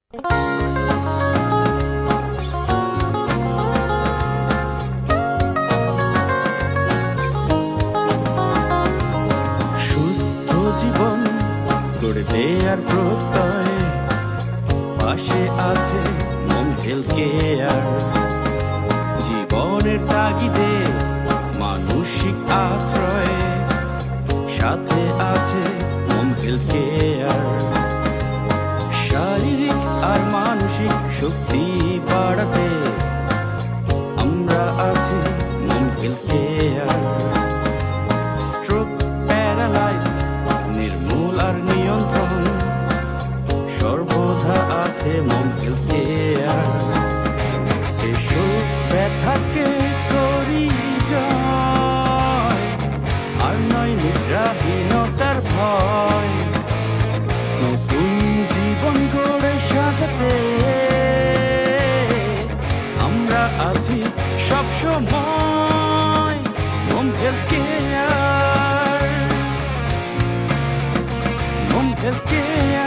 সুস্থ জীবন গড়ে দেয়ার প্রত্যয় পাশে আছে মম হেলথ কেয়ার। জীবনের তাগিদে মানসিক আশ্রয় সাথে আছে মম হেলথ কেয়ার। শারীরিক আর মানসিক শক্তি বাড়াতে আমরা আছি মম হেলথ কেয়ার। স্ট্রোক, প্যারালাইজড নির্মূল আর নিয়ন্ত্রণ সর্বদা আছে মম হেলথ কেয়ার। এসব ব্যথাকে করি জয়, আর নয় নিদ্রাহীনতার ভয়। নতুন জীবন গড়ে সাজাতে আমরা আছি সব সময় মম হেলথ কেয়ার, মম হেলথ কেয়ার।